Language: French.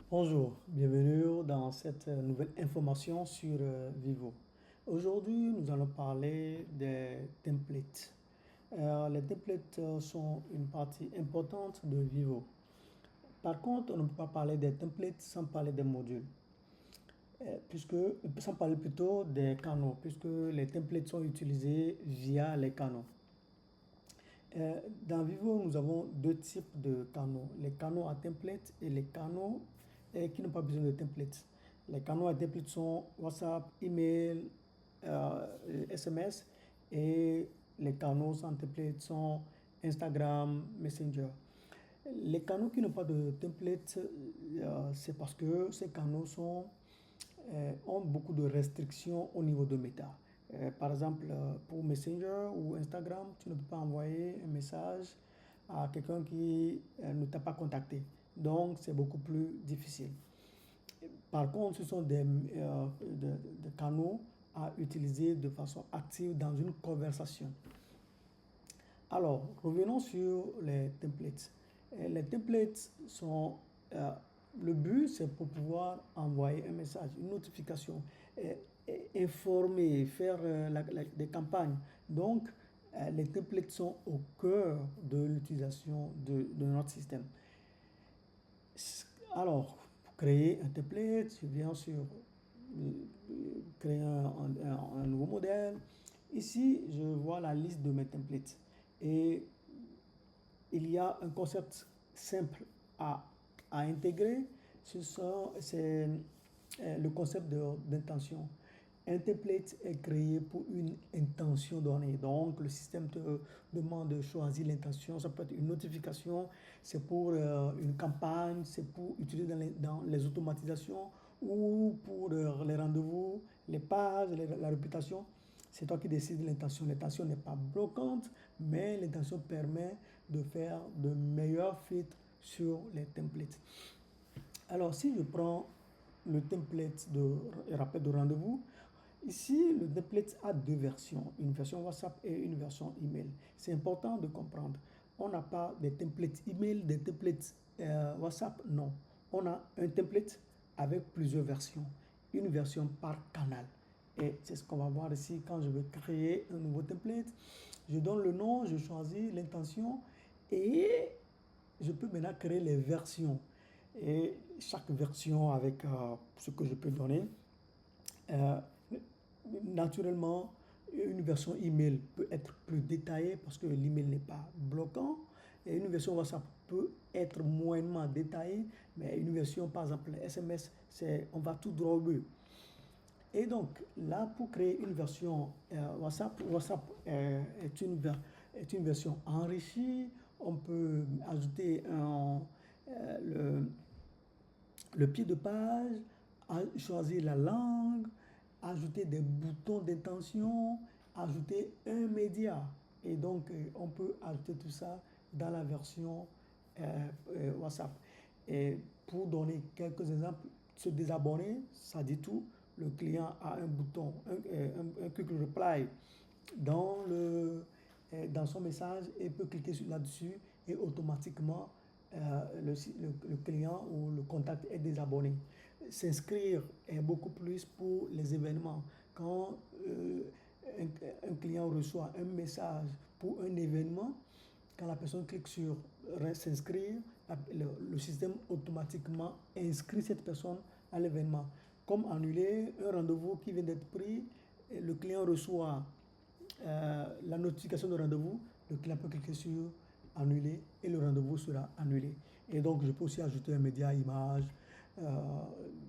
Bonjour, bienvenue dans cette nouvelle information sur Vivo. Aujourd'hui, nous allons parler des templates. Les templates sont une partie importante de Vivo. Par contre, on ne peut pas parler des templates sans parler des modules. Sans parler plutôt des canaux, puisque les templates sont utilisés via les canaux. Dans Vivo, nous avons deux types de canaux, les canaux à template et les canaux qui n'ont pas besoin de templates. Les canaux à template sont WhatsApp, email, SMS, et les canaux sans template sont Instagram, Messenger. Les canaux qui n'ont pas de template, c'est parce que ces canaux ont beaucoup de restrictions au niveau de méta. Par exemple, pour Messenger ou Instagram, tu ne peux pas envoyer un message à quelqu'un qui ne t'a pas contacté. Donc, c'est beaucoup plus difficile. Par contre, ce sont des canaux à utiliser de façon active dans une conversation. Alors, revenons sur les templates. Les templates sont... le but, c'est pour pouvoir envoyer un message, une notification, informer, faire des campagnes. Donc, les templates sont au cœur de l'utilisation de notre système. Alors, pour créer un template, je viens sur créer un nouveau modèle. Ici, je vois la liste de mes templates. Et il y a un concept simple à intégrer. C'est le concept d'intention. Un template est créé pour une intention donnée. Donc, le système te demande de choisir l'intention. Ça peut être une notification, c'est pour une campagne, c'est pour utiliser dans les automatisations ou pour les rendez-vous, les pages, la réputation. C'est toi qui décides de l'intention. L'intention n'est pas bloquante, mais l'intention permet de faire de meilleurs filtres sur les templates. Alors, si je prends le template de rappel de rendez-vous, ici, le template a deux versions, une version WhatsApp et une version email. C'est important de comprendre. On n'a pas des templates email, des templates WhatsApp, non. On a un template avec plusieurs versions, une version par canal. Et c'est ce qu'on va voir ici quand je vais créer un nouveau template. Je donne le nom, je choisis l'intention et je peux maintenant créer les versions. Et chaque version avec ce que je peux donner. Euh, Naturellement, une version email peut être plus détaillée parce que l'email n'est pas bloquant. Et une version WhatsApp peut être moyennement détaillée, mais une version, par exemple, SMS, on va tout droit au but. Et donc, là, pour créer une version WhatsApp, est une version enrichie. On peut ajouter le pied de page, choisir la langue, ajouter des boutons d'intention, ajouter un média. Et donc, on peut ajouter tout ça dans la version WhatsApp. Et pour donner quelques exemples, se désabonner, ça dit tout. Le client a un bouton, un quick reply dans, dans son message et peut cliquer là-dessus et automatiquement le client ou le contact est désabonné. S'inscrire est beaucoup plus pour les événements. Quand un client reçoit un message pour un événement, quand la personne clique sur s'inscrire, le système automatiquement inscrit cette personne à l'événement. Comme annuler un rendez-vous qui vient d'être pris, le client reçoit la notification de rendez-vous, le client peut cliquer sur annuler et le rendez-vous sera annulé. Et donc, je peux aussi ajouter un média image,